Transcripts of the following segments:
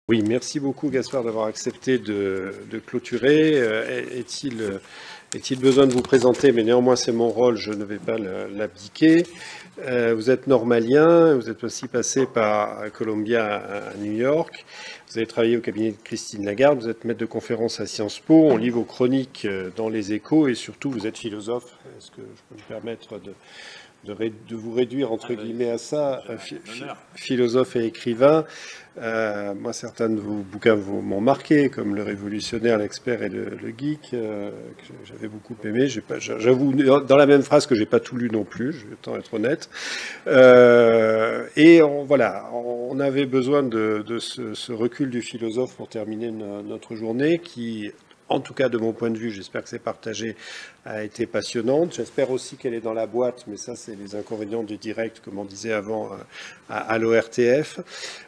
Oui, merci beaucoup Gaspard d'avoir accepté de clôturer. Est-il besoin de vous présenter, mais néanmoins c'est mon rôle, je ne vais pas l'abdiquer. Vous êtes normalien, vous êtes aussi passé par Columbia à New York. Vous avez travaillé au cabinet de Christine Lagarde, vous êtes maître de conférence à Sciences Po, on lit vos chroniques dans les Échos et surtout vous êtes philosophe. Est-ce que je peux me permettre de vous réduire entre guillemets à ça, philosophe et écrivain. Moi, certains de vos bouquins m'ont marqué, comme Le Révolutionnaire, l'Expert et le Geek, que j'avais beaucoup aimé. J'avoue, dans la même phrase, que j'ai pas tout lu non plus, je vais autant être honnête. Voilà, on avait besoin de ce recul du philosophe pour terminer notre journée, qui, en tout cas de mon point de vue, j'espère que c'est partagé, a été passionnante. J'espère aussi qu'elle est dans la boîte, mais ça c'est les inconvénients du direct, comme on disait avant à l'ORTF.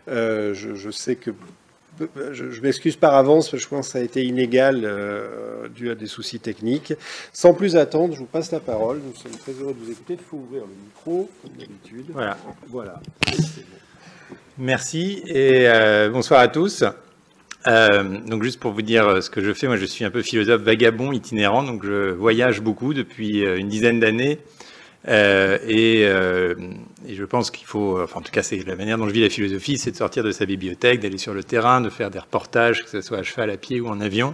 Je sais que je m'excuse par avance, je pense que ça a été inégal dû à des soucis techniques. Sans plus attendre, je vous passe la parole. Nous sommes très heureux de vous écouter. Il faut ouvrir le micro, comme d'habitude. Voilà. Merci et bonsoir à tous. Donc juste pour vous dire ce que je fais, moi je suis un peu philosophe vagabond itinérant, donc je voyage beaucoup depuis une dizaine d'années et je pense qu'il faut, enfin en tout cas c'est la manière dont je vis la philosophie, c'est de sortir de sa bibliothèque, d'aller sur le terrain, de faire des reportages, que ce soit à cheval, à pied ou en avion.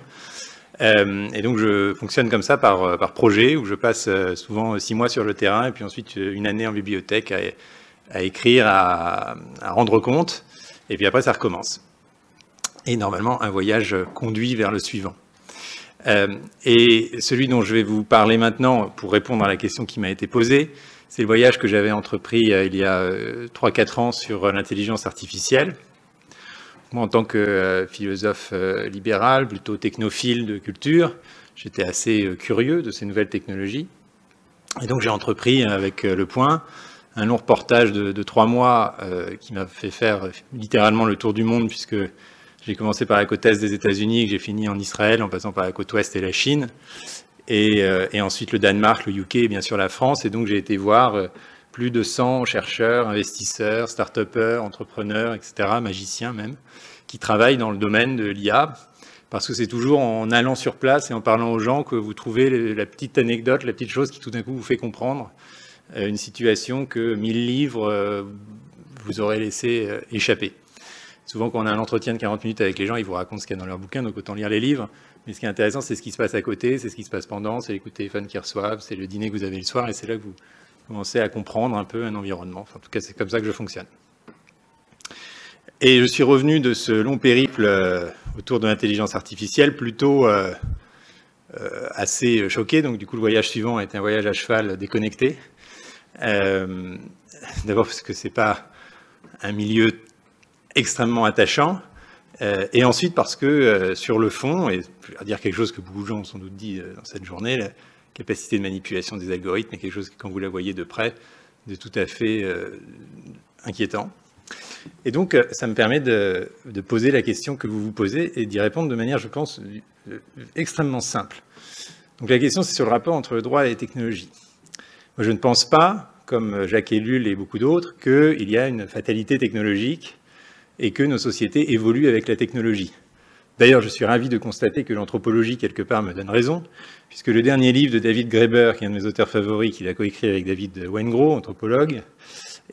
Et donc je fonctionne comme ça par projet, où je passe souvent 6 mois sur le terrain et puis ensuite une année en bibliothèque à écrire, à rendre compte, et puis après ça recommence. Et normalement, un voyage conduit vers le suivant. Et celui dont je vais vous parler maintenant, pour répondre à la question qui m'a été posée, c'est le voyage que j'avais entrepris il y a 3-4 ans sur l'intelligence artificielle. Moi, en tant que philosophe libéral, plutôt technophile de culture, j'étais assez curieux de ces nouvelles technologies. Et donc, j'ai entrepris avec Le Point un long reportage de 3 mois qui m'a fait faire littéralement le tour du monde, puisque j'ai commencé par la côte est des États-Unis et que j'ai fini en Israël, en passant par la côte ouest et la Chine, et ensuite le Danemark, le UK et bien sûr la France. Et donc j'ai été voir plus de 100 chercheurs, investisseurs, start-upers, entrepreneurs, etc., magiciens même, qui travaillent dans le domaine de l'IA, parce que c'est toujours en allant sur place et en parlant aux gens que vous trouvez la petite anecdote, la petite chose qui tout d'un coup vous fait comprendre une situation que 1000 livres vous auraient laissé échapper. Souvent, quand on a un entretien de 40 minutes avec les gens, ils vous racontent ce qu'il y a dans leur bouquin, donc autant lire les livres. Mais ce qui est intéressant, c'est ce qui se passe à côté, c'est ce qui se passe pendant, c'est les coups de téléphone qu'ils reçoivent, c'est le dîner que vous avez le soir, et c'est là que vous commencez à comprendre un peu un environnement. Enfin, en tout cas, c'est comme ça que je fonctionne. Et je suis revenu de ce long périple autour de l'intelligence artificielle, plutôt assez choqué. Donc, du coup, le voyage suivant a été un voyage à cheval déconnecté. D'abord parce que c'est pas un milieu extrêmement attachant, et ensuite parce que sur le fond, et je vais dire quelque chose que beaucoup de gens ont sans doute dit dans cette journée, la capacité de manipulation des algorithmes est quelque chose qui, quand vous la voyez de près, de tout à fait inquiétant. Et donc ça me permet de poser la question que vous vous posez et d'y répondre de manière, je pense, extrêmement simple. Donc la question, c'est sur le rapport entre le droit et les technologies. Moi, je ne pense pas, comme Jacques Ellul et beaucoup d'autres, qu'il y a une fatalité technologique et que nos sociétés évoluent avec la technologie. D'ailleurs, je suis ravi de constater que l'anthropologie, quelque part, me donne raison, puisque le dernier livre de David Graeber, qui est un de mes auteurs favoris, qu'il a coécrit avec David Wengrow, anthropologue,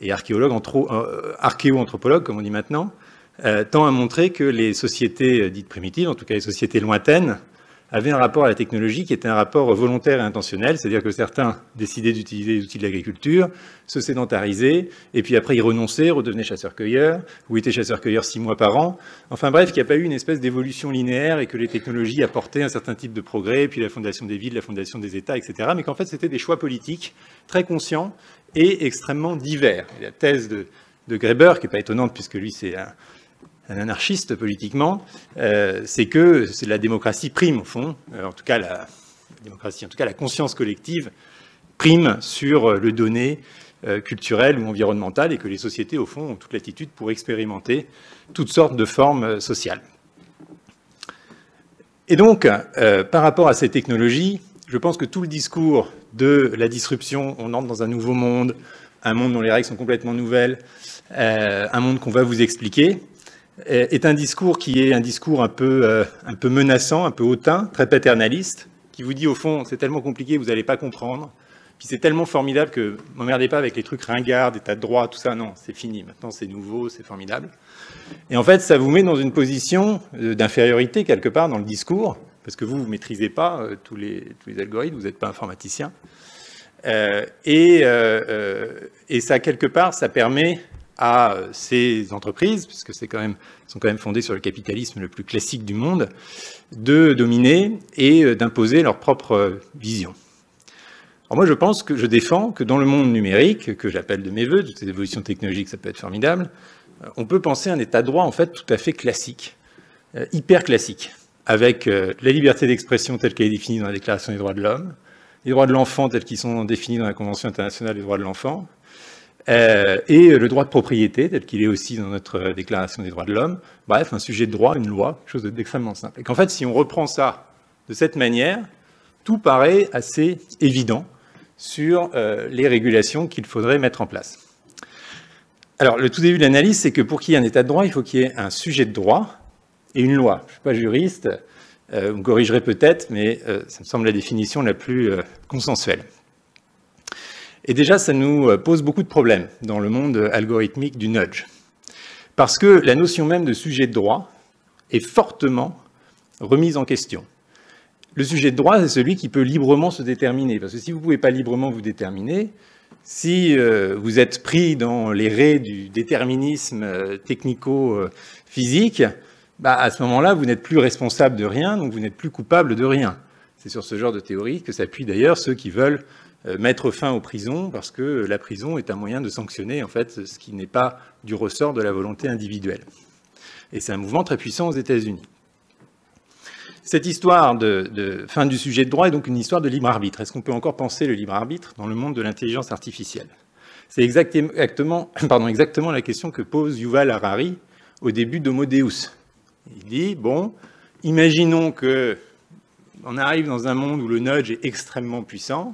et archéo-anthropologue, comme on dit maintenant, tend à montrer que les sociétés dites primitives, en tout cas les sociétés lointaines, avaient un rapport à la technologie qui était un rapport volontaire et intentionnel, c'est-à-dire que certains décidaient d'utiliser les outils de l'agriculture, se sédentarisaient, et puis après ils renonçaient, redevenaient chasseurs-cueilleurs, ou étaient chasseurs-cueilleurs 6 mois par an. Enfin bref, qu'il n'y a pas eu une espèce d'évolution linéaire et que les technologies apportaient un certain type de progrès, puis la fondation des villes, la fondation des États, etc., mais qu'en fait c'était des choix politiques très conscients et extrêmement divers. Et la thèse de Graeber, qui n'est pas étonnante puisque lui c'est un anarchiste politiquement, c'est que la démocratie prime au fond, en tout cas la conscience collective prime sur le donné culturel ou environnemental, et que les sociétés au fond ont toute l'attitude pour expérimenter toutes sortes de formes sociales. Et donc, par rapport à ces technologies, je pense que tout le discours de la disruption, on entre dans un nouveau monde, un monde dont les règles sont complètement nouvelles, un monde qu'on va vous expliquer, est un discours qui est un discours un peu menaçant, un peu hautain, très paternaliste, qui vous dit au fond, c'est tellement compliqué, vous n'allez pas comprendre. Puis c'est tellement formidable que m'emmerdez pas avec les trucs ringards, état de droit, tout ça. Non, c'est fini. Maintenant, c'est nouveau, c'est formidable. Et en fait, ça vous met dans une position d'infériorité quelque part dans le discours, parce que vous ne maîtrisez pas tous les algorithmes, vous n'êtes pas informaticien. Et ça, quelque part, ça permet à ces entreprises, puisque sont quand même fondées sur le capitalisme le plus classique du monde, de dominer et d'imposer leur propre vision. Alors moi, je défends que dans le monde numérique, que j'appelle de mes voeux, toutes ces évolutions technologiques, ça peut être formidable, on peut penser un état de droit, en fait, tout à fait classique, hyper classique, avec la liberté d'expression telle qu'elle est définie dans la Déclaration des droits de l'homme, les droits de l'enfant tels qu'ils sont définis dans la Convention internationale des droits de l'enfant, et le droit de propriété tel qu'il est aussi dans notre Déclaration des droits de l'homme. Bref, un sujet de droit, une loi, quelque chose d'extrêmement simple. Et qu'en fait, si on reprend ça de cette manière, tout paraît assez évident sur les régulations qu'il faudrait mettre en place. Alors, le tout début de l'analyse, c'est que pour qu'il y ait un état de droit, il faut qu'il y ait un sujet de droit et une loi. Je ne suis pas juriste, vous me corrigerez peut-être, mais ça me semble la définition la plus consensuelle. Et déjà, ça nous pose beaucoup de problèmes dans le monde algorithmique du nudge. Parce que la notion même de sujet de droit est fortement remise en question. Le sujet de droit, c'est celui qui peut librement se déterminer. Parce que si vous ne pouvez pas librement vous déterminer, si vous êtes pris dans les raies du déterminisme technico-physique, à ce moment-là, vous n'êtes plus responsable de rien, donc vous n'êtes plus coupable de rien. C'est sur ce genre de théorie que s'appuient d'ailleurs ceux qui veulent mettre fin aux prisons, parce que la prison est un moyen de sanctionner en fait ce qui n'est pas du ressort de la volonté individuelle. Et c'est un mouvement très puissant aux États-Unis. Cette histoire de fin du sujet de droit est donc une histoire de libre arbitre. Est-ce qu'on peut encore penser le libre arbitre dans le monde de l'intelligence artificielle? C'est exactement la question que pose Yuval Harari au début d'Homo Deus. Il dit, bon, imaginons qu'on arrive dans un monde où le nudge est extrêmement puissant,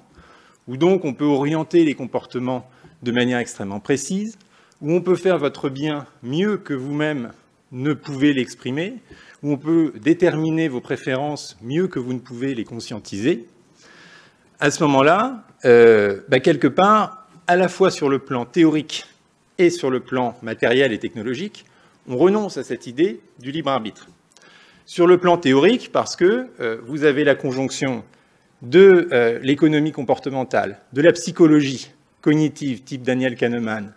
où donc on peut orienter les comportements de manière extrêmement précise, où on peut faire votre bien mieux que vous-même ne pouvez l'exprimer, où on peut déterminer vos préférences mieux que vous ne pouvez les conscientiser. À ce moment-là, quelque part, à la fois sur le plan théorique et sur le plan matériel et technologique, on renonce à cette idée du libre arbitre. Sur le plan théorique, parce que vous avez la conjonction de l'économie comportementale, de la psychologie cognitive type Daniel Kahneman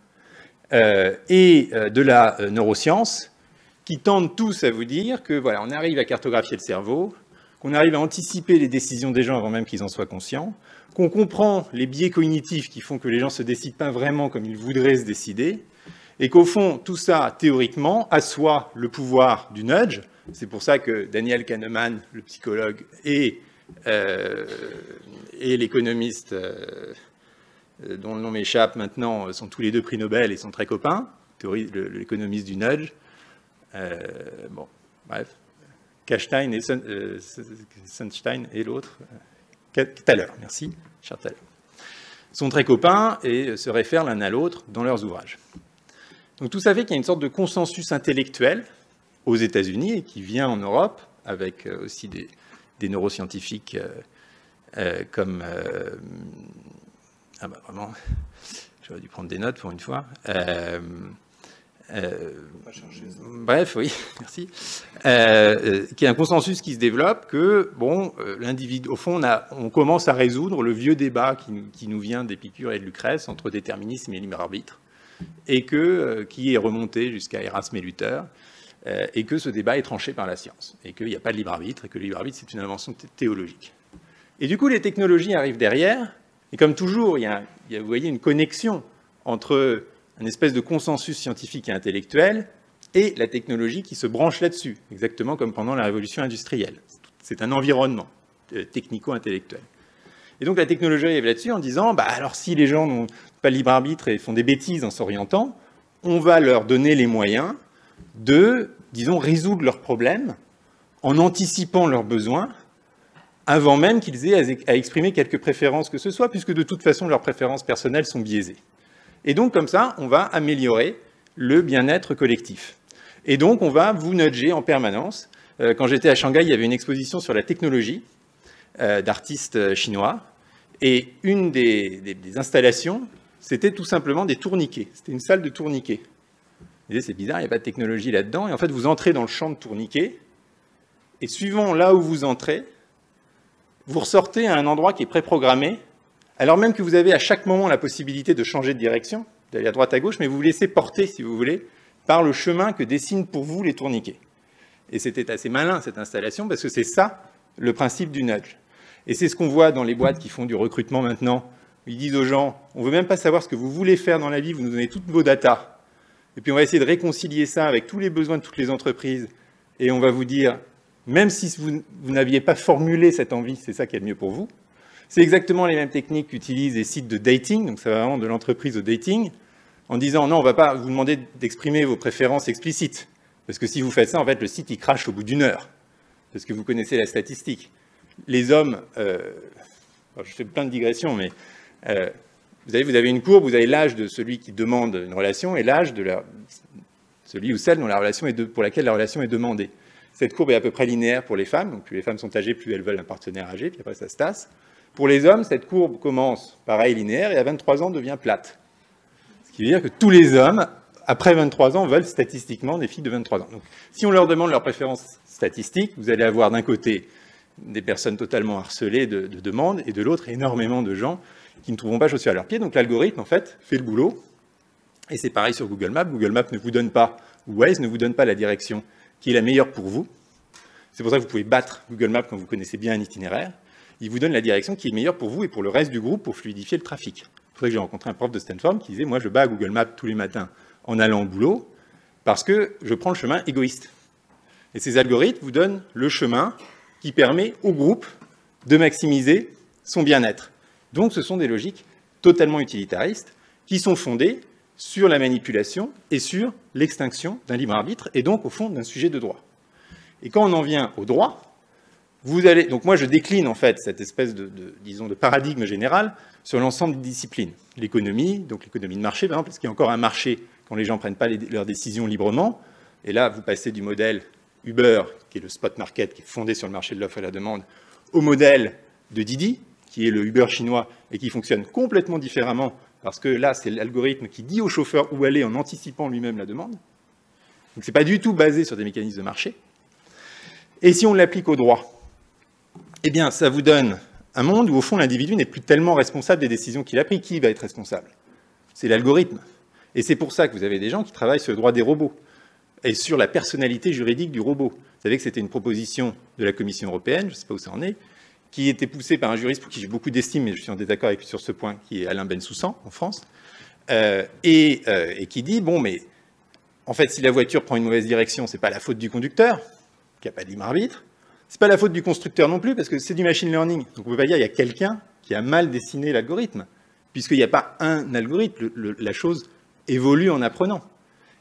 et de la neuroscience, qui tendent tous à vous dire que voilà, on arrive à cartographier le cerveau, qu'on arrive à anticiper les décisions des gens avant même qu'ils en soient conscients, qu'on comprend les biais cognitifs qui font que les gens ne se décident pas vraiment comme ils voudraient se décider, et qu'au fond, tout ça, théoriquement, assoit le pouvoir du nudge. C'est pour ça que Daniel Kahneman, le psychologue, et l'économiste dont le nom m'échappe maintenant, sont tous les deux prix Nobel et sont très copains, l'économiste du nudge. Bon, bref, Kashstein et Sunstein et l'autre, Thaler, merci, cher Thaler, sont très copains et se réfèrent l'un à l'autre dans leurs ouvrages. Donc tout ça fait qu'il y a une sorte de consensus intellectuel aux États-Unis et qui vient en Europe, avec aussi des neuroscientifiques comme... vraiment, j'aurais dû prendre des notes pour une fois. Bref, oui, merci. Qui est un consensus qui se développe que, bon, l'individu, au fond, on commence à résoudre le vieux débat qui nous vient d'Épicure et de Lucrèce entre déterminisme et libre arbitre, et qui est remonté jusqu'à Erasme et Luther, et que ce débat est tranché par la science, et qu'il n'y a pas de libre arbitre, et que le libre arbitre, c'est une invention théologique. Et du coup, les technologies arrivent derrière, et comme toujours, il y a, vous voyez, une connexion entre une espèce de consensus scientifique et intellectuel et la technologie qui se branche là-dessus, exactement comme pendant la révolution industrielle. C'est un environnement technico-intellectuel. Et donc la technologie arrive là-dessus en disant, alors si les gens n'ont pas le libre arbitre et font des bêtises en s'orientant, on va leur donner les moyens de, disons, résoudre leurs problèmes en anticipant leurs besoins avant même qu'ils aient à exprimer quelques préférences que ce soit, puisque de toute façon leurs préférences personnelles sont biaisées. Et donc, comme ça, on va améliorer le bien-être collectif. Et donc, on va vous nudger en permanence. Quand j'étais à Shanghai, il y avait une exposition sur la technologie d'artistes chinois. Et une des installations, c'était tout simplement des tourniquets. C'était une salle de tourniquets. Vous voyez, c'est bizarre, il n'y a pas de technologie là-dedans. Et en fait, vous entrez dans le champ de tourniquets. Et suivant là où vous entrez, vous ressortez à un endroit qui est préprogrammé, alors même que vous avez à chaque moment la possibilité de changer de direction, d'aller à droite à gauche, mais vous vous laissez porter, si vous voulez, par le chemin que dessinent pour vous les tourniquets. Et c'était assez malin, cette installation, parce que c'est ça, le principe du nudge. Et c'est ce qu'on voit dans les boîtes qui font du recrutement maintenant. Ils disent aux gens, on ne veut même pas savoir ce que vous voulez faire dans la vie, vous nous donnez toutes vos datas. Et puis on va essayer de réconcilier ça avec tous les besoins de toutes les entreprises. Et on va vous dire, même si vous n'aviez pas formulé cette envie, c'est ça qui est le mieux pour vous. C'est exactement les mêmes techniques qu'utilisent les sites de dating, donc ça va vraiment de l'entreprise au dating, en disant non, on ne va pas vous demander d'exprimer vos préférences explicites. Parce que si vous faites ça, en fait, le site, il crache au bout d'une heure. Parce que vous connaissez la statistique. Les hommes, je fais plein de digressions, mais vous avez une courbe, vous avez l'âge de celui qui demande une relation et l'âge de celui ou celle dont pour laquelle la relation est demandée. Cette courbe est à peu près linéaire pour les femmes, donc plus les femmes sont âgées, plus elles veulent un partenaire âgé, puis après ça se tasse. Pour les hommes, cette courbe commence, pareil, linéaire, et à 23 ans devient plate. Ce qui veut dire que tous les hommes, après 23 ans, veulent statistiquement des filles de 23 ans. Donc, si on leur demande leurs préférences statistiques, vous allez avoir d'un côté des personnes totalement harcelées de demandes, et de l'autre, énormément de gens qui ne trouveront pas chaussures à leurs pieds. Donc l'algorithme, en fait, fait le boulot. Et c'est pareil sur Google Maps. Google Maps ne vous donne pas, ou Waze ne vous donne pas la direction qui est la meilleure pour vous. C'est pour ça que vous pouvez battre Google Maps quand vous connaissez bien un itinéraire. Il vous donne la direction qui est meilleure pour vous et pour le reste du groupe pour fluidifier le trafic. C'est pour ça que j'ai rencontré un prof de Stanford qui disait « Moi, je bats Google Maps tous les matins en allant au boulot parce que je prends le chemin égoïste. » Et ces algorithmes vous donnent le chemin qui permet au groupe de maximiser son bien-être. Donc, ce sont des logiques totalement utilitaristes qui sont fondées sur la manipulation et sur l'extinction d'un libre arbitre et donc, au fond, d'un sujet de droit. Et quand on en vient au droit, donc moi, je décline en fait cette espèce disons, de paradigme général sur l'ensemble des disciplines. L'économie, donc l'économie de marché, par exemple, parce qu'il y a encore un marché quand les gens ne prennent pas leurs décisions librement. Et là, vous passez du modèle Uber, qui est le spot market, qui est fondé sur le marché de l'offre et la demande, au modèle de Didi, qui est le Uber chinois et qui fonctionne complètement différemment, parce que là, c'est l'algorithme qui dit au chauffeur où aller en anticipant lui-même la demande. Donc, ce n'est pas du tout basé sur des mécanismes de marché. Et si on l'applique au droit, eh bien, ça vous donne un monde où, au fond, l'individu n'est plus tellement responsable des décisions qu'il a prises. Qui va être responsable? C'est l'algorithme. Et c'est pour ça que vous avez des gens qui travaillent sur le droit des robots et sur la personnalité juridique du robot. Vous savez que c'était une proposition de la Commission européenne, je ne sais pas où ça en est, qui était poussée par un juriste pour qui j'ai beaucoup d'estime, mais je suis en désaccord avec lui sur ce point, qui est Alain Bensoussan, en France, et qui dit, bon, mais en fait, si la voiture prend une mauvaise direction, ce n'est pas la faute du conducteur, qui n'a pas de libre arbitre, ce n'est pas la faute du constructeur non plus, parce que c'est du machine learning. Donc on ne peut pas dire qu'il y a quelqu'un qui a mal dessiné l'algorithme, puisqu'il n'y a pas un algorithme, la chose évolue en apprenant.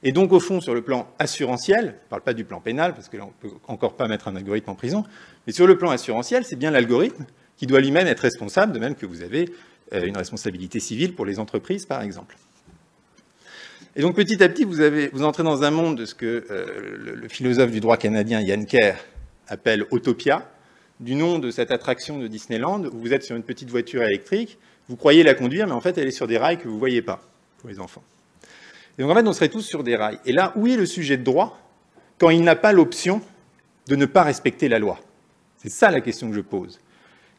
Et donc, au fond, sur le plan assurantiel, je ne parle pas du plan pénal, parce que là, on ne peut encore pas mettre un algorithme en prison, mais sur le plan assurantiel, c'est bien l'algorithme qui doit lui-même être responsable, de même que vous avez une responsabilité civile pour les entreprises, par exemple. Et donc, petit à petit, vous entrez dans un monde de ce que le philosophe du droit canadien Ian Kerr appelle Autopia, du nom de cette attraction de Disneyland, où vous êtes sur une petite voiture électrique, vous croyez la conduire, mais en fait, elle est sur des rails que vous ne voyez pas, pour les enfants. Et donc, en fait, on serait tous sur des rails. Et là, où est le sujet de droit quand il n'a pas l'option de ne pas respecter la loi? C'est ça la question que je pose.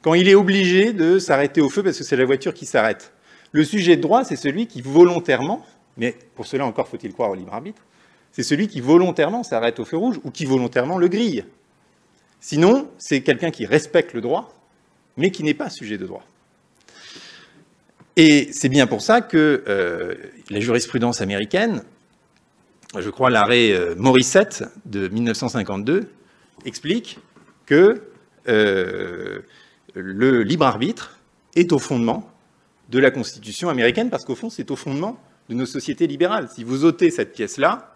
Quand il est obligé de s'arrêter au feu parce que c'est la voiture qui s'arrête. Le sujet de droit, c'est celui qui volontairement, mais pour cela encore faut-il croire au libre arbitre, c'est celui qui volontairement s'arrête au feu rouge ou qui volontairement le grille. Sinon, c'est quelqu'un qui respecte le droit, mais qui n'est pas sujet de droit. Et c'est bien pour ça que la jurisprudence américaine, je crois l'arrêt Morissette de 1952, explique que le libre arbitre est au fondement de la Constitution américaine, parce qu'au fond, c'est au fondement de nos sociétés libérales. Si vous ôtez cette pièce-là,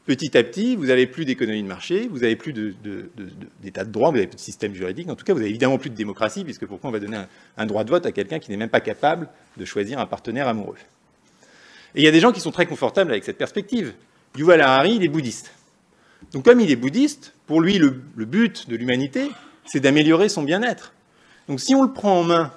petit à petit, vous n'avez plus d'économie de marché, vous n'avez plus d'état de droit, vous n'avez plus de système juridique. En tout cas, vous n'avez évidemment plus de démocratie, puisque pourquoi on va donner un droit de vote à quelqu'un qui n'est même pas capable de choisir un partenaire amoureux? Et il y a des gens qui sont très confortables avec cette perspective. Yuval Harari, il est bouddhiste. Donc comme il est bouddhiste, pour lui, le but de l'humanité, c'est d'améliorer son bien-être. Donc si on le prend en main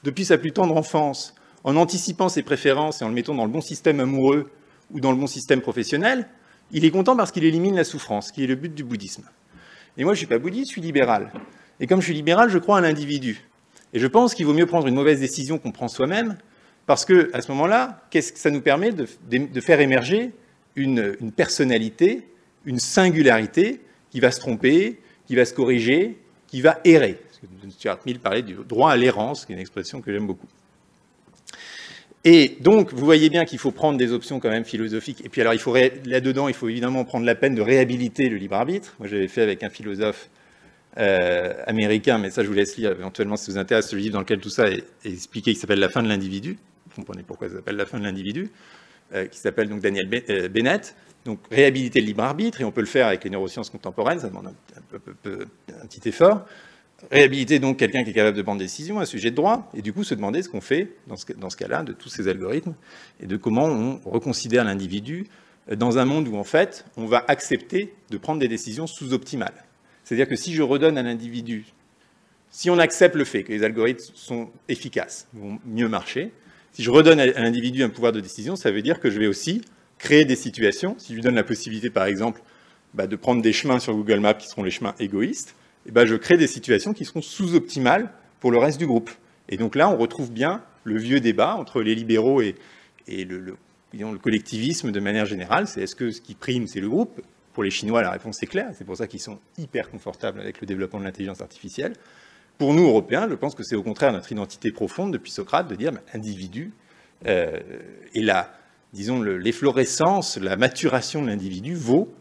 depuis sa plus tendre enfance, en anticipant ses préférences et en le mettant dans le bon système amoureux ou dans le bon système professionnel, il est content parce qu'il élimine la souffrance, qui est le but du bouddhisme. Et moi, je ne suis pas bouddhiste, je suis libéral. Et comme je suis libéral, je crois à l'individu. Et je pense qu'il vaut mieux prendre une mauvaise décision qu'on prend soi-même, parce qu'à ce moment-là, qu'est-ce que ça nous permet de faire émerger une personnalité, une singularité qui va se tromper, qui va se corriger, qui va errer. Stuart Mill parlait du droit à l'errance, qui est une expression que j'aime beaucoup. Et donc, vous voyez bien qu'il faut prendre des options quand même philosophiques. Et puis alors, là-dedans, il faut évidemment prendre la peine de réhabiliter le libre arbitre. Moi, j'avais fait avec un philosophe américain, mais ça, je vous laisse lire éventuellement si ça vous intéresse, le livre dans lequel tout ça est expliqué, qui s'appelle « La fin de l'individu ». Vous comprenez pourquoi ça s'appelle « La fin de l'individu », qui s'appelle donc Daniel Bennett. Donc, réhabiliter le libre arbitre, et on peut le faire avec les neurosciences contemporaines, ça demande un petit effort. Réhabiliter donc quelqu'un qui est capable de prendre des décisions, un sujet de droit, et du coup se demander ce qu'on fait dans ce cas-là de tous ces algorithmes, et de comment on reconsidère l'individu dans un monde où en fait on va accepter de prendre des décisions sous-optimales. C'est-à-dire que si je redonne à l'individu, si on accepte le fait que les algorithmes sont efficaces, vont mieux marcher, si je redonne à l'individu un pouvoir de décision, ça veut dire que je vais aussi créer des situations, si je lui donne la possibilité par exemple de prendre des chemins sur Google Maps qui seront les chemins égoïstes, je crée des situations qui seront sous-optimales pour le reste du groupe. Et donc là, on retrouve bien le vieux débat entre les libéraux et le collectivisme de manière générale. C'est est-ce que ce qui prime, c'est le groupe? Pour les Chinois, la réponse est claire. C'est pour ça qu'ils sont hyper confortables avec le développement de l'intelligence artificielle. Pour nous, Européens, je pense que c'est au contraire notre identité profonde depuis Socrate de dire l'individu et l'efflorescence, la maturation de l'individu vaut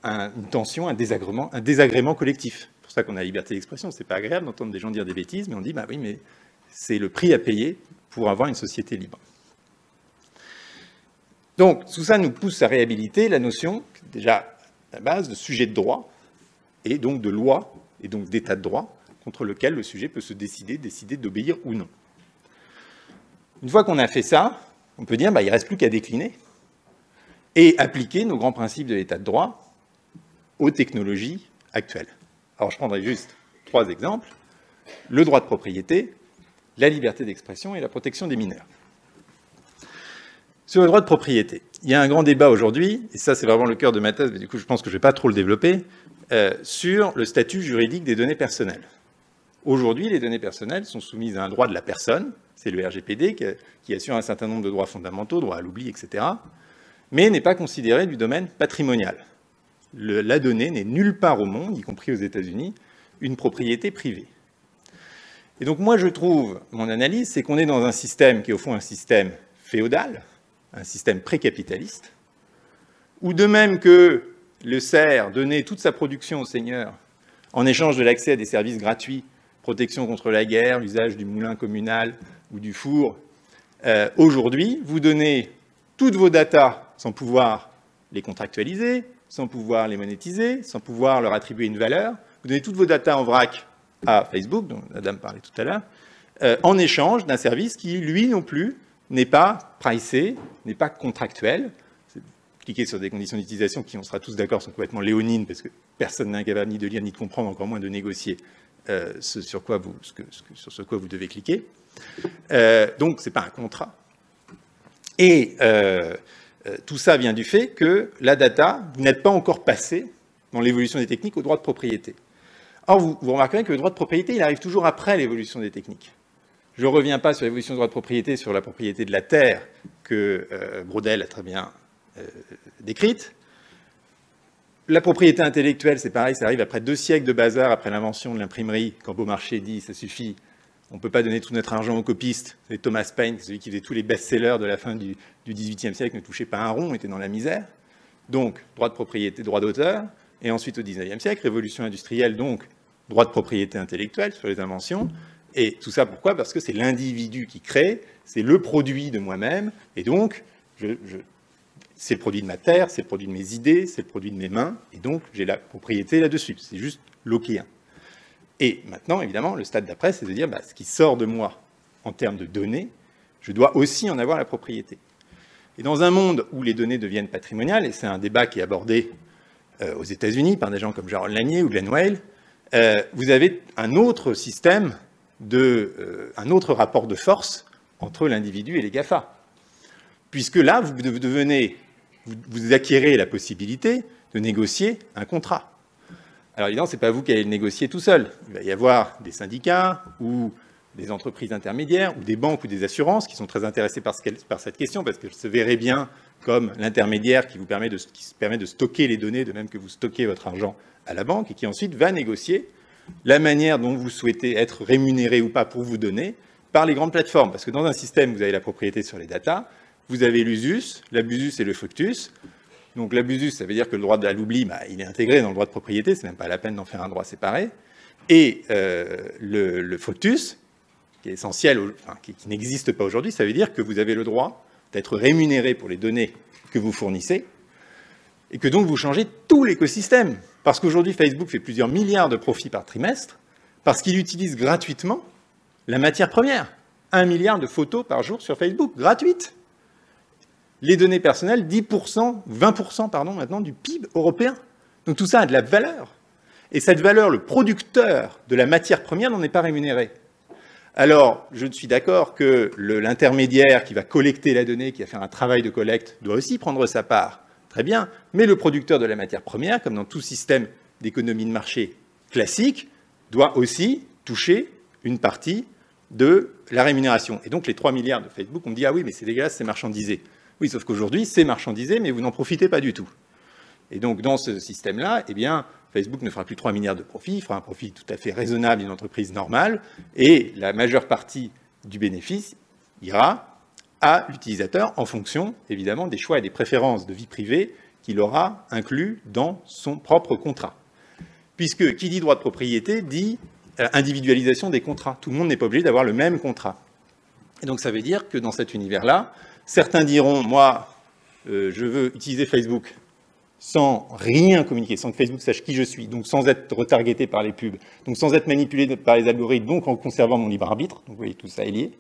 une tension, un désagrément collectif. C'est pour ça qu'on a la liberté d'expression. C'est pas agréable d'entendre des gens dire des bêtises, mais on dit, oui, mais c'est le prix à payer pour avoir une société libre. Donc, tout ça nous pousse à réhabiliter la notion, déjà, à la base, de sujet de droit, et donc de loi, et donc d'état de droit, contre lequel le sujet peut se décider d'obéir ou non. Une fois qu'on a fait ça, on peut dire, il ne reste plus qu'à décliner, et appliquer nos grands principes de l'état de droit aux technologies actuelles. Alors, je prendrai juste 3 exemples. Le droit de propriété, la liberté d'expression et la protection des mineurs. Sur le droit de propriété, il y a un grand débat aujourd'hui, et ça c'est vraiment le cœur de ma thèse, mais du coup je pense que je ne vais pas trop le développer, sur le statut juridique des données personnelles. Aujourd'hui, les données personnelles sont soumises à un droit de la personne, c'est le RGPD qui assure un certain nombre de droits fondamentaux, droit à l'oubli, etc., mais n'est pas considéré du domaine patrimonial. La donnée n'est nulle part au monde, y compris aux États-Unis, une propriété privée. Et donc moi je trouve, mon analyse, c'est qu'on est dans un système qui est au fond un système féodal, un système précapitaliste, où de même que le serf donnait toute sa production au seigneur en échange de l'accès à des services gratuits, protection contre la guerre, l'usage du moulin communal ou du four, aujourd'hui vous donnez toutes vos datas sans pouvoir les contractualiser, sans pouvoir les monétiser, sans pouvoir leur attribuer une valeur. Vous donnez toutes vos datas en vrac à Facebook, dont la dame parlait tout à l'heure, en échange d'un service qui, lui non plus, n'est pas pricé, n'est pas contractuel. Cliquer sur des conditions d'utilisation qui, on sera tous d'accord, sont complètement léonines, parce que personne n'est incapable ni de lire, ni de comprendre, encore moins de négocier sur quoi vous devez cliquer. Donc, ce n'est pas un contrat. Et tout ça vient du fait que la data, vous n'êtes pas encore passé, dans l'évolution des techniques, au droit de propriété. Or, vous remarquerez que le droit de propriété, il arrive toujours après l'évolution des techniques. Je ne reviens pas sur l'évolution du droit de propriété, sur la propriété de la terre que Braudel a très bien décrite. La propriété intellectuelle, c'est pareil, ça arrive après 2 siècles de bazar, après l'invention de l'imprimerie, quand Beaumarchais dit « ça suffit, on ne peut pas donner tout notre argent aux copistes ». C'est Thomas Paine, celui qui faisait tous les best-sellers de la fin du XVIIIe siècle, ne touchait pas un rond, était dans la misère. Donc, droit de propriété, droit d'auteur. Et ensuite, au XIXe siècle, révolution industrielle, donc droit de propriété intellectuelle sur les inventions. Et tout ça, pourquoi? Parce que c'est l'individu qui crée, c'est le produit de moi-même, et donc, c'est le produit de ma terre, c'est le produit de mes idées, c'est le produit de mes mains, et donc j'ai la propriété là-dessus. C'est juste lockéen. Et maintenant, évidemment, le stade d'après, c'est de dire, ce qui sort de moi en termes de données, je dois aussi en avoir la propriété. Et dans un monde où les données deviennent patrimoniales, et c'est un débat qui est abordé aux États-Unis par des gens comme Jaron Lanier ou Glenn Whale, vous avez un autre système, un autre rapport de force entre l'individu et les GAFA. Puisque là, vous acquérez la possibilité de négocier un contrat. Alors évidemment, ce n'est pas vous qui allez le négocier tout seul. Il va y avoir des syndicats ou des entreprises intermédiaires ou des banques ou des assurances qui sont très intéressées par cette question parce qu'elles se verraient bien comme l'intermédiaire qui permet de stocker les données de même que vous stockez votre argent à la banque et qui ensuite va négocier la manière dont vous souhaitez être rémunéré ou pas pour vous donner par les grandes plateformes. Parce que dans un système, vous avez la propriété sur les datas, vous avez l'usus, l'abusus et le fructus. Donc l'abusus, ça veut dire que le droit à l'oubli, il est intégré dans le droit de propriété, c'est même pas la peine d'en faire un droit séparé. Et le fructus, qui est essentiel, qui n'existe pas aujourd'hui, ça veut dire que vous avez le droit d'être rémunéré pour les données que vous fournissez, et que donc vous changez tout l'écosystème. Parce qu'aujourd'hui, Facebook fait plusieurs milliards de profits par trimestre, parce qu'il utilise gratuitement la matière première. 1 milliard de photos par jour sur Facebook, gratuites. Les données personnelles, 10%, 20% pardon, maintenant du PIB européen. Donc tout ça a de la valeur. Et cette valeur, le producteur de la matière première n'en est pas rémunéré. Alors, je suis d'accord que l'intermédiaire qui va collecter la donnée, qui va faire un travail de collecte, doit aussi prendre sa part. Très bien. Mais le producteur de la matière première, comme dans tout système d'économie de marché classique, doit aussi toucher une partie de la rémunération. Et donc, les 3 milliards de Facebook, on me dit « Ah oui, mais c'est dégueulasse, c'est marchandisé ». Oui, sauf qu'aujourd'hui, c'est marchandisé, mais vous n'en profitez pas du tout. Et donc, dans ce système-là, eh bien, Facebook ne fera plus 3 milliards de profit, il fera un profit tout à fait raisonnable d'une entreprise normale, et la majeure partie du bénéfice ira à l'utilisateur en fonction, évidemment, des choix et des préférences de vie privée qu'il aura inclus dans son propre contrat. Puisque qui dit droit de propriété dit individualisation des contrats. Tout le monde n'est pas obligé d'avoir le même contrat. Et donc, ça veut dire que dans cet univers-là, certains diront, moi, je veux utiliser Facebook sans rien communiquer, sans que Facebook sache qui je suis, donc sans être retargeté par les pubs, donc sans être manipulé par les algorithmes, donc en conservant mon libre arbitre. Donc vous voyez, tout ça est lié.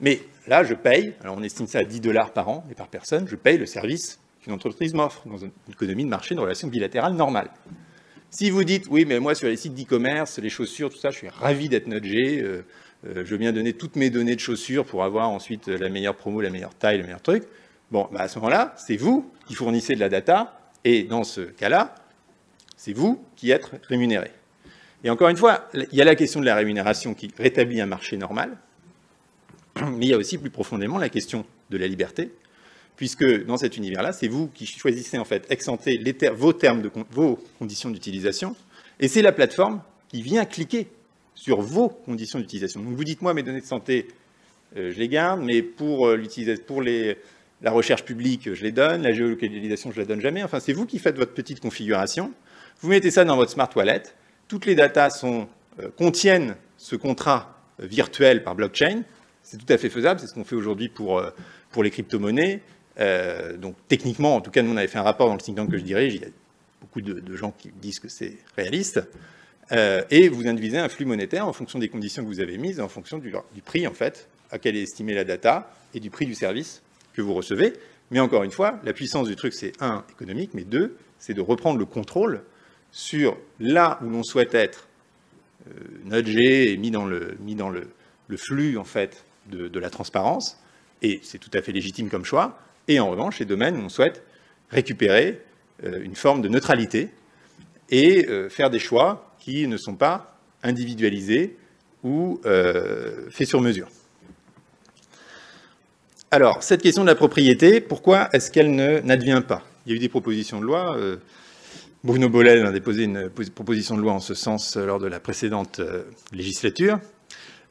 Mais là, je paye, alors on estime ça à 10 $ par an et par personne, je paye le service qu'une entreprise m'offre dans une économie de marché, une relation bilatérale normale. Si vous dites, oui, mais moi sur les sites d'e-commerce, les chaussures, tout ça, je suis ravi d'être nudgé, je veux bien donner toutes mes données de chaussures pour avoir ensuite la meilleure promo, la meilleure taille, le meilleur truc. Bon, à ce moment-là, c'est vous qui fournissez de la data, et dans ce cas-là, c'est vous qui êtes rémunéré. Et encore une fois, il y a la question de la rémunération qui rétablit un marché normal, mais il y a aussi plus profondément la question de la liberté, puisque dans cet univers-là, c'est vous qui choisissez en fait ex ante vos conditions d'utilisation, et c'est la plateforme qui vient cliquer sur vos conditions d'utilisation. Donc vous dites, moi, mes données de santé, je les garde, mais pour la recherche publique, je les donne, la géolocalisation, je ne la donne jamais. Enfin, c'est vous qui faites votre petite configuration. Vous mettez ça dans votre smart wallet. Toutes les datas contiennent ce contrat virtuel par blockchain. C'est tout à fait faisable. C'est ce qu'on fait aujourd'hui pour les crypto-monnaies. Donc, techniquement, en tout cas, nous, on avait fait un rapport dans le think tank que je dirige. Il y a beaucoup de gens qui disent que c'est réaliste. Et vous induisez un flux monétaire en fonction des conditions que vous avez mises, en fonction du prix, en fait, à quelle est estimée la data, et du prix du service que vous recevez. Mais encore une fois, la puissance du truc, c'est 1, économique, mais 2, c'est de reprendre le contrôle sur là où l'on souhaite être nudgé et mis dans le flux, en fait, de la transparence. Et c'est tout à fait légitime comme choix. Et en revanche, les domaines où on souhaite récupérer une forme de neutralité et faire des choix qui ne sont pas individualisés ou faits sur mesure. Alors, cette question de la propriété, pourquoi est-ce qu'elle n'advient pas? Il y a eu des propositions de loi. Bruno Bollel a déposé une proposition de loi en ce sens lors de la précédente législature,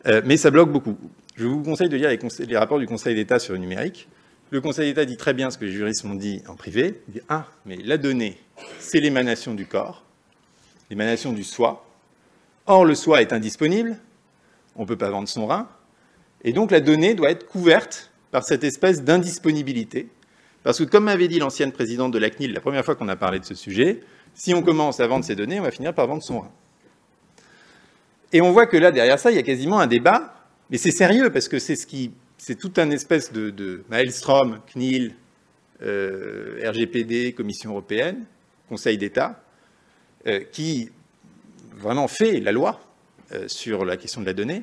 mais ça bloque beaucoup. Je vous conseille de lire les rapports du Conseil d'État sur le numérique. Le Conseil d'État dit très bien ce que les juristes m'ont dit en privé. Il dit, mais la donnée, c'est l'émanation du corps, l'émanation du soi. Or, le soi est indisponible, on ne peut pas vendre son rein, et donc la donnée doit être couverte par cette espèce d'indisponibilité. Parce que, comme m'avait dit l'ancienne présidente de la CNIL la première fois qu'on a parlé de ce sujet, si on commence à vendre ces données, on va finir par vendre son rein. Et on voit que là, derrière ça, il y a quasiment un débat, mais c'est sérieux, parce que c'est tout un espèce de Maelstrom, CNIL, RGPD, Commission européenne, Conseil d'État qui vraiment fait la loi sur la question de la donnée.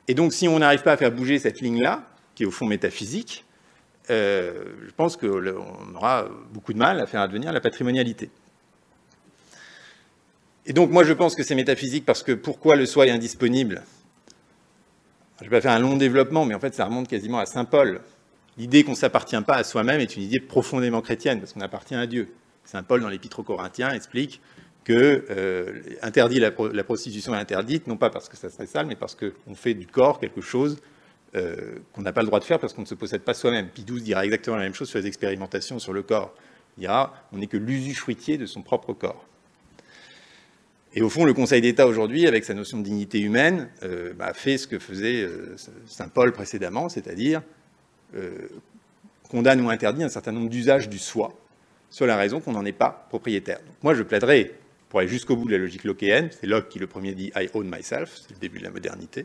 Et donc, si on n'arrive pas à faire bouger cette ligne-là, qui est au fond métaphysique, je pense qu'on aura beaucoup de mal à faire advenir la patrimonialité. Et donc, moi, je pense que c'est métaphysique parce que pourquoi le soi est indisponible? Je ne vais pas faire un long développement, mais en fait, ça remonte quasiment à saint Paul. L'idée qu'on ne s'appartient pas à soi-même est une idée profondément chrétienne, parce qu'on appartient à Dieu. Saint Paul, dans l'Épître aux Corinthiens, explique que la prostitution est interdite, non pas parce que ça serait sale, mais parce qu'on fait du corps quelque chose qu'on n'a pas le droit de faire parce qu'on ne se possède pas soi-même. Pie XII dira exactement la même chose sur les expérimentations sur le corps. Il dira, on n'est que l'usufruitier de son propre corps. Et au fond, le Conseil d'État aujourd'hui, avec sa notion de dignité humaine, fait ce que faisait saint Paul précédemment, c'est-à-dire condamne ou interdit un certain nombre d'usages du soi, sur la raison qu'on n'en est pas propriétaire. Donc moi, je plaiderai pour aller jusqu'au bout de la logique lockéenne. C'est Locke qui, le premier, dit « I own myself », c'est le début de la modernité.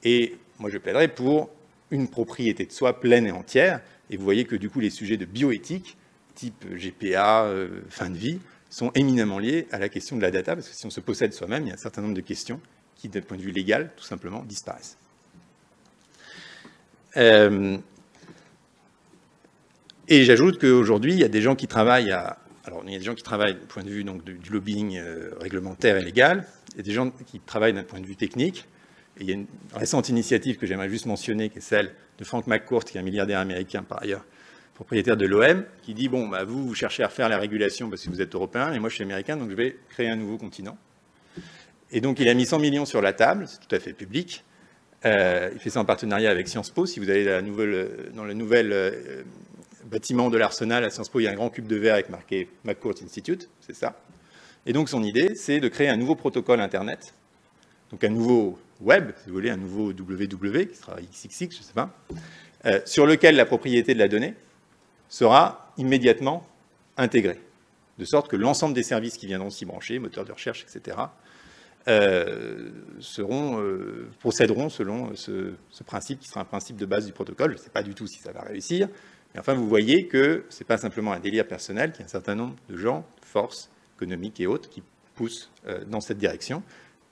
Et moi, je plaiderai pour une propriété de soi pleine et entière. Et vous voyez que, du coup, les sujets de bioéthique, type GPA, fin de vie, sont éminemment liés à la question de la data, parce que si on se possède soi-même, il y a un certain nombre de questions qui, d'un point de vue légal, tout simplement, disparaissent. Et j'ajoute qu'aujourd'hui, il y a des gens qui travaillent Alors, il y a des gens qui travaillent du point de vue donc, du lobbying réglementaire et légal, et des gens qui travaillent d'un point de vue technique. Et il y a une récente initiative que j'aimerais juste mentionner, qui est celle de Frank McCourt, qui est un milliardaire américain, par ailleurs, propriétaire de l'OM, qui dit, bon, vous cherchez à refaire la régulation parce que vous êtes européen, et moi, je suis américain, donc je vais créer un nouveau continent. Et donc, il a mis 100 millions sur la table, c'est tout à fait public. Il fait ça en partenariat avec Sciences Po. Si vous allez dans le nouvel bâtiment de l'Arsenal à Sciences Po, il y a un grand cube de verre avec marqué McCourt Institute, c'est ça. Et donc son idée, c'est de créer un nouveau protocole Internet, donc un nouveau web, si vous voulez, un nouveau WW, qui sera XXX, je ne sais pas, sur lequel la propriété de la donnée sera immédiatement intégrée, de sorte que l'ensemble des services qui viendront s'y brancher, moteurs de recherche, etc., procéderont selon ce principe qui sera un principe de base du protocole. Je ne sais pas du tout si ça va réussir. Mais enfin, vous voyez que ce n'est pas simplement un délire personnel, qu'il y a un certain nombre de gens, forces économiques et autres, qui poussent dans cette direction.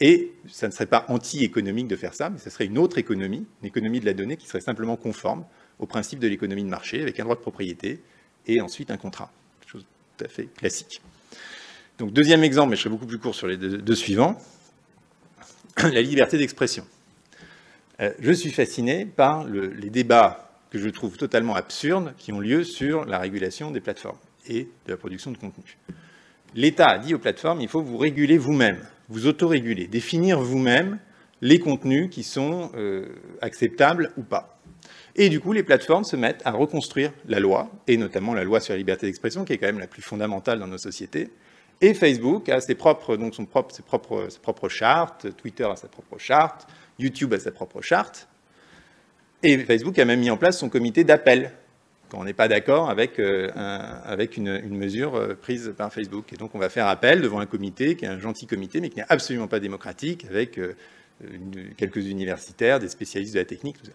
Et ça ne serait pas anti-économique de faire ça, mais ce serait une autre économie, une économie de la donnée qui serait simplement conforme au principe de l'économie de marché, avec un droit de propriété et ensuite un contrat. Quelque chose tout à fait classique. Donc, deuxième exemple, mais je serai beaucoup plus court sur les deux suivants, la liberté d'expression. Je suis fasciné par les débats que je trouve totalement absurdes, qui ont lieu sur la régulation des plateformes et de la production de contenu. L'État a dit aux plateformes, il faut vous réguler vous-même, vous autoréguler, définir vous-même les contenus qui sont acceptables ou pas. Et du coup, les plateformes se mettent à reconstruire la loi, et notamment la loi sur la liberté d'expression, qui est quand même la plus fondamentale dans nos sociétés. Et Facebook a ses propres chartes, Twitter a sa propre charte, YouTube a sa propre charte. Et Facebook a même mis en place son comité d'appel, quand on n'est pas d'accord avec une mesure prise par Facebook. Et donc on va faire appel devant un comité, qui est un gentil comité, mais qui n'est absolument pas démocratique, avec quelques universitaires, des spécialistes de la technique, tout ça.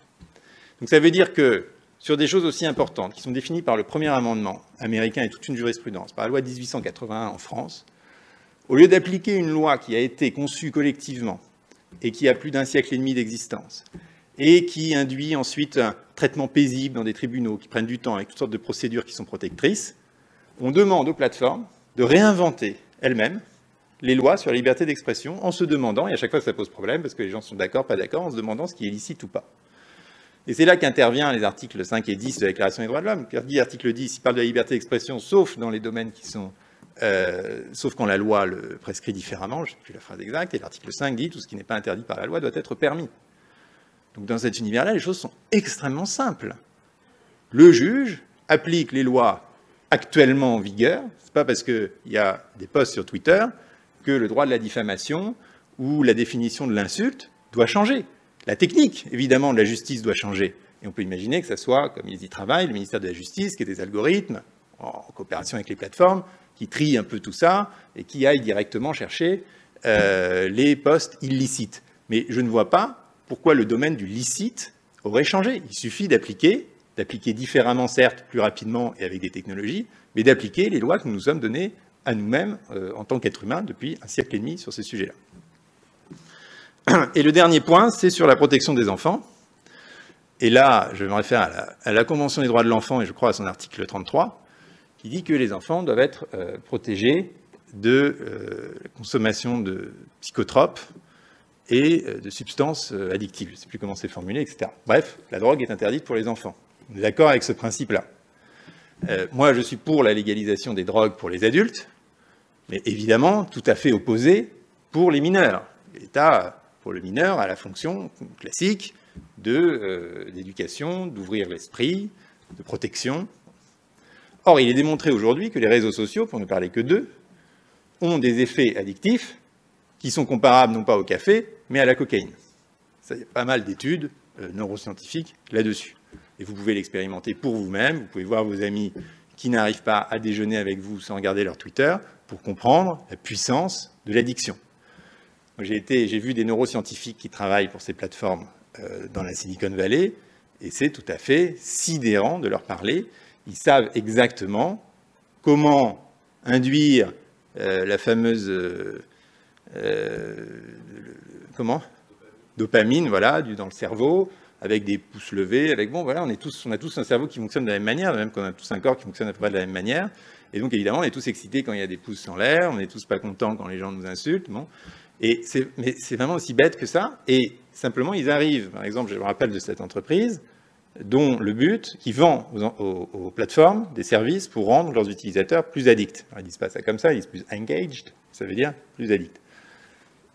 Donc ça veut dire que, sur des choses aussi importantes, qui sont définies par le premier amendement américain et toute une jurisprudence, par la loi de 1881 en France, au lieu d'appliquer une loi qui a été conçue collectivement et qui a plus d'un siècle et demi d'existence, et qui induit ensuite un traitement paisible dans des tribunaux qui prennent du temps avec toutes sortes de procédures qui sont protectrices, on demande aux plateformes de réinventer elles-mêmes les lois sur la liberté d'expression en se demandant, et à chaque fois ça pose problème parce que les gens sont d'accord, pas d'accord, en se demandant ce qui est licite ou pas. Et c'est là qu'interviennent les articles 5 et 10 de la Déclaration des droits de l'homme. L'article 10, il parle de la liberté d'expression, sauf dans les domaines qui sont... sauf quand la loi le prescrit différemment, je ne sais plus la phrase exacte, et l'article 5 dit tout ce qui n'est pas interdit par la loi doit être permis. Donc dans cet univers-là, les choses sont extrêmement simples. Le juge applique les lois actuellement en vigueur. Ce n'est pas parce qu'il y a des posts sur Twitter que le droit de la diffamation ou la définition de l'insulte doit changer. La technique, évidemment, de la justice doit changer. Et on peut imaginer que ça soit, comme ils y travaillent, le ministère de la Justice, qui ait des algorithmes, en coopération avec les plateformes, qui trient un peu tout ça et qui aillent directement chercher les posts illicites. Mais je ne vois pas pourquoi le domaine du licite aurait changé. Il suffit d'appliquer différemment, certes, plus rapidement et avec des technologies, mais d'appliquer les lois que nous nous sommes données à nous-mêmes en tant qu'êtres humains depuis un siècle et demi sur ces sujets-là. Et le dernier point, c'est sur la protection des enfants. Et là, je me réfère à la Convention des droits de l'enfant, et je crois à son article 33, qui dit que les enfants doivent être protégés de la consommation de psychotropes et de substances addictives. Je ne sais plus comment c'est formulé, etc. Bref, la drogue est interdite pour les enfants. On est d'accord avec ce principe-là. Moi, je suis pour la légalisation des drogues pour les adultes, mais évidemment, tout à fait opposé pour les mineurs. L'État, pour le mineur, a la fonction classique d'éducation, d'ouvrir l'esprit, de protection. Or, il est démontré aujourd'hui que les réseaux sociaux, pour ne parler que d'eux, ont des effets addictifs qui sont comparables non pas au café, mais à la cocaïne. Ça, il y a pas mal d'études neuroscientifiques là-dessus. Et vous pouvez l'expérimenter pour vous-même, vous pouvez voir vos amis qui n'arrivent pas à déjeuner avec vous sans regarder leur Twitter, pour comprendre la puissance de l'addiction. J'ai vu des neuroscientifiques qui travaillent pour ces plateformes dans la Silicon Valley, et c'est tout à fait sidérant de leur parler. Ils savent exactement comment induire la fameuse dopamine, voilà, dans le cerveau, avec des pouces levés, avec bon, voilà, on a tous un cerveau qui fonctionne de la même manière, même qu'on a tous un corps qui fonctionne à peu près de la même manière. Et donc évidemment, on est tous excités quand il y a des pouces en l'air, on n'est tous pas contents quand les gens nous insultent. Bon. Mais c'est vraiment aussi bête que ça. Et simplement, ils arrivent. Par exemple, je me rappelle de cette entreprise dont le but, qui vend aux plateformes des services pour rendre leurs utilisateurs plus addicts. Alors, ils disent pas ça comme ça, ils disent plus engaged, ça veut dire plus addicts.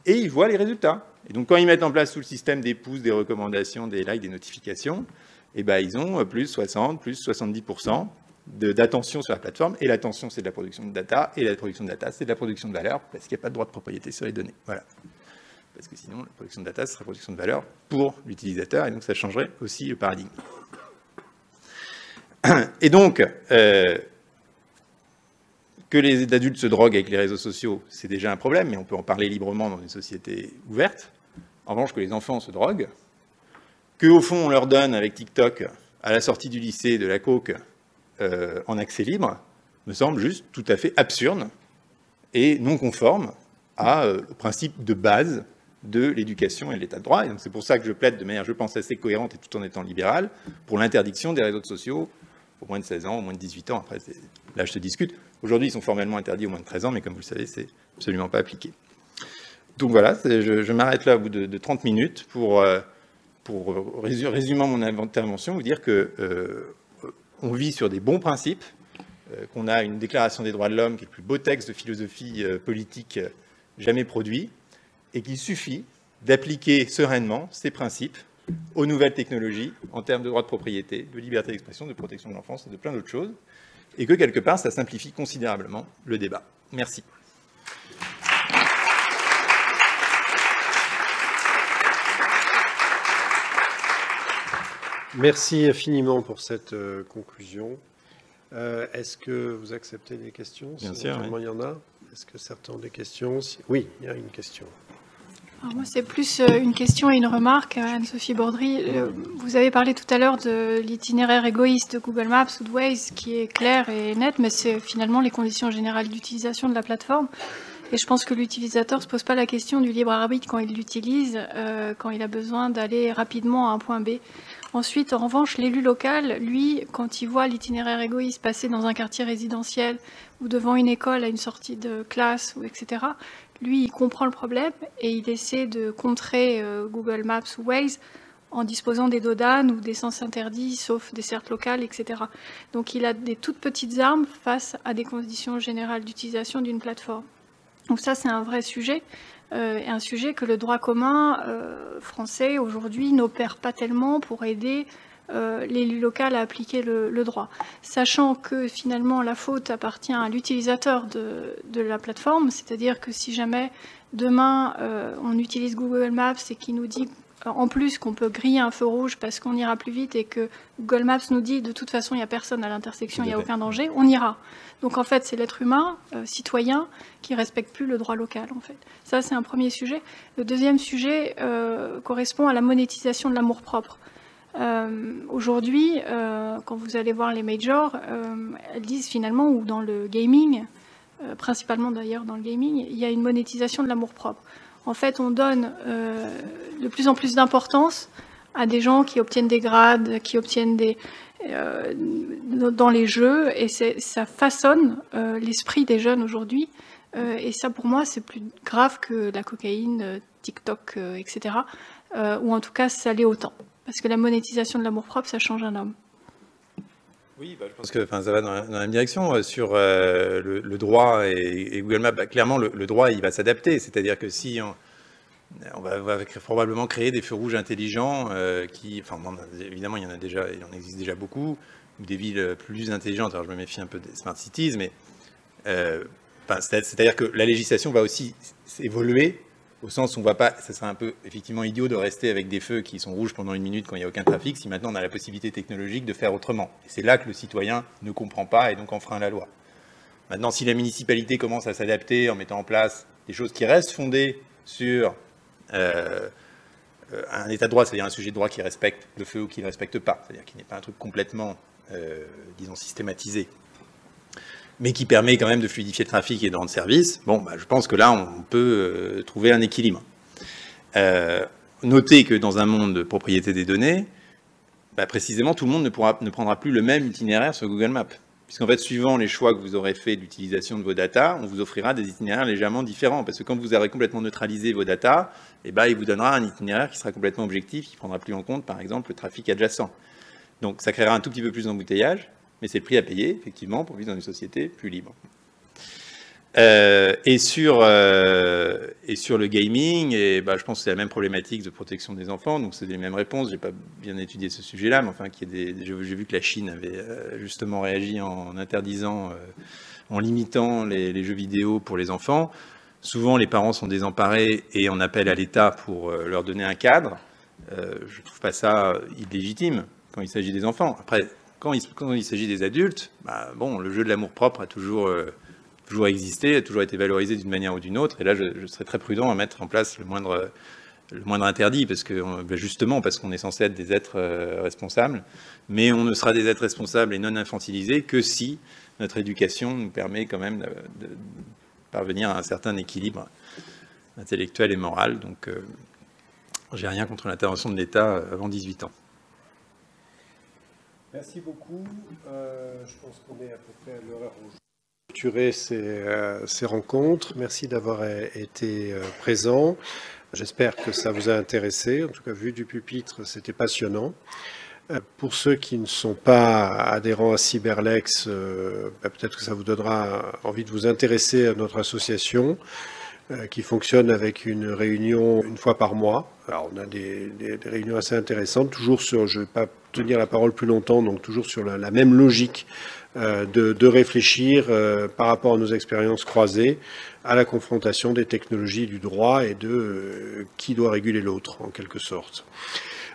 Et ils voient les résultats. Et donc, quand ils mettent en place tout le système des pouces, des recommandations, des likes, des notifications, eh ben, ils ont plus 60, plus 70% d'attention sur la plateforme. Et l'attention, c'est de la production de data. Et la production de data, c'est de la production de valeur, parce qu'il n'y a pas de droit de propriété sur les données. Voilà. Parce que sinon, la production de data, ce serait production de valeur pour l'utilisateur, et donc ça changerait aussi le paradigme. Et donc, que les adultes se droguent avec les réseaux sociaux, c'est déjà un problème, mais on peut en parler librement dans une société ouverte. En revanche, que les enfants se droguent, qu'au fond, on leur donne avec TikTok, à la sortie du lycée, de la coke en accès libre, me semble juste tout à fait absurde et non conforme au principe de base de l'éducation et de l'état de droit. Et donc c'est pour ça que je plaide de manière, je pense, assez cohérente et tout en étant libéral, pour l'interdiction des réseaux sociaux au moins de 16 ans, au moins de 18 ans. Après, là, je te discute. Aujourd'hui, ils sont formellement interdits au moins de 13 ans, mais comme vous le savez, c'est absolument pas appliqué. Donc voilà, je m'arrête là au bout de 30 minutes pour résumer mon intervention, vous dire que on vit sur des bons principes, qu'on a une déclaration des droits de l'homme qui est le plus beau texte de philosophie politique jamais produit, et qu'il suffit d'appliquer sereinement ces principes aux nouvelles technologies en termes de droit de propriété, de liberté d'expression, de protection de l'enfance et de plein d'autres choses, et que quelque part, ça simplifie considérablement le débat. Merci. Merci infiniment pour cette conclusion. Est-ce que vous acceptez des questions? Bien sûr. Oui. Il y en a. Est-ce que certains ont des questions? Oui, il y a une question. Alors moi, c'est plus une question et une remarque, Anne-Sophie Baudry. Vous avez parlé tout à l'heure de l'itinéraire égoïste de Google Maps ou de Waze, qui est clair et net, mais c'est finalement les conditions générales d'utilisation de la plateforme. Et je pense que l'utilisateur ne se pose pas la question du libre arbitre quand il l'utilise, quand il a besoin d'aller rapidement à un point B. Ensuite, en revanche, l'élu local, lui, quand il voit l'itinéraire égoïste passer dans un quartier résidentiel ou devant une école à une sortie de classe, ou etc., lui, il comprend le problème et il essaie de contrer Google Maps ou Waze en disposant des dodanes ou des sens interdits, sauf dessertes locales, etc. Donc il a des toutes petites armes face à des conditions générales d'utilisation d'une plateforme. Donc ça, c'est un vrai sujet, et un sujet que le droit commun français, aujourd'hui, n'opère pas tellement pour aider l'élu local à appliquer le droit. Sachant que finalement la faute appartient à l'utilisateur de la plateforme, c'est-à-dire que si jamais demain on utilise Google Maps et qu'il nous dit en plus qu'on peut griller un feu rouge parce qu'on ira plus vite et que Google Maps nous dit de toute façon il n'y a personne à l'intersection, il n'y a aucun danger, on ira. Donc en fait c'est l'être humain, citoyen, qui ne respecte plus le droit local en fait. Ça c'est un premier sujet. Le deuxième sujet correspond à la monétisation de l'amour-propre. Aujourd'hui, quand vous allez voir les majors, elles disent finalement, ou dans le gaming, principalement d'ailleurs dans le gaming, il y a une monétisation de l'amour-propre. En fait, on donne de plus en plus d'importance à des gens qui obtiennent des grades, qui obtiennent dans les jeux, et ça façonne l'esprit des jeunes aujourd'hui. Et ça, pour moi, c'est plus grave que la cocaïne, TikTok, etc. Ou en tout cas, ça l'est autant. Parce que la monétisation de l'amour-propre, ça change un homme. Oui, je pense que ça va dans la même direction. Sur le droit et Google Maps, clairement, le droit, il va s'adapter. C'est-à-dire que si on va probablement créer des feux rouges intelligents évidemment, il en existe déjà beaucoup, ou des villes plus intelligentes. Alors, je me méfie un peu des smart cities, mais c'est-à-dire que la législation va aussi évoluer au sens où on ne va pas, ça serait un peu effectivement idiot de rester avec des feux qui sont rouges pendant 1 minute quand il n'y a aucun trafic, si maintenant on a la possibilité technologique de faire autrement. Et c'est là que le citoyen ne comprend pas et donc enfreint la loi. Maintenant, si la municipalité commence à s'adapter en mettant en place des choses qui restent fondées sur un état de droit, c'est-à-dire un sujet de droit qui respecte le feu ou qui ne le respecte pas, c'est-à-dire qui n'est pas un truc complètement, disons, systématisé, mais qui permet quand même de fluidifier le trafic et de rendre service, je pense que là, on peut trouver un équilibre. Notez que dans un monde de propriété des données, précisément, tout le monde ne prendra plus le même itinéraire sur Google Maps. Puisqu'en fait, suivant les choix que vous aurez fait d'utilisation de vos datas, on vous offrira des itinéraires légèrement différents. Parce que quand vous aurez complètement neutralisé vos datas, il vous donnera un itinéraire qui sera complètement objectif, qui ne prendra plus en compte, par exemple, le trafic adjacent. Donc ça créera un tout petit peu plus d'embouteillage, mais c'est le prix à payer, effectivement, pour vivre dans une société plus libre. Et sur le gaming, je pense que c'est la même problématique de protection des enfants, donc c'est les mêmes réponses. J'ai pas bien étudié ce sujet-là, mais enfin, j'ai vu que la Chine avait justement réagi en interdisant, en limitant les jeux vidéo pour les enfants. Souvent, les parents sont désemparés et on appelle à l'État pour leur donner un cadre. Je trouve pas ça illégitime quand il s'agit des enfants. Après, quand il s'agit des adultes, le jeu de l'amour-propre a toujours existé, a toujours été valorisé d'une manière ou d'une autre. Et là, je serais très prudent à mettre en place le moindre interdit, parce que justement, parce qu'on est censé être des êtres responsables, mais on ne sera des êtres responsables et non infantilisés que si notre éducation nous permet quand même de parvenir à un certain équilibre intellectuel et moral. Donc, j'ai rien contre l'intervention de l'État avant 18 ans. Merci beaucoup. Je pense qu'on est à peu près à l'heure où je vais clôturer ces rencontres. Merci d'avoir été présent. J'espère que ça vous a intéressé. En tout cas, vu du pupitre, c'était passionnant. Pour ceux qui ne sont pas adhérents à Cyberlex, peut-être que ça vous donnera envie de vous intéresser à notre association qui fonctionne avec une réunion 1 fois par mois. Alors, on a des réunions assez intéressantes, toujours sur, je ne vais pas tenir la parole plus longtemps, donc toujours sur la même logique de réfléchir par rapport à nos expériences croisées à la confrontation des technologies du droit et de qui doit réguler l'autre, en quelque sorte.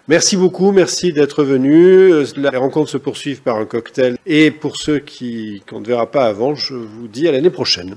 Merci beaucoup, merci d'être venus. Les rencontres se poursuivent par un cocktail. Et pour ceux qu'on ne verra pas avant, je vous dis à l'année prochaine.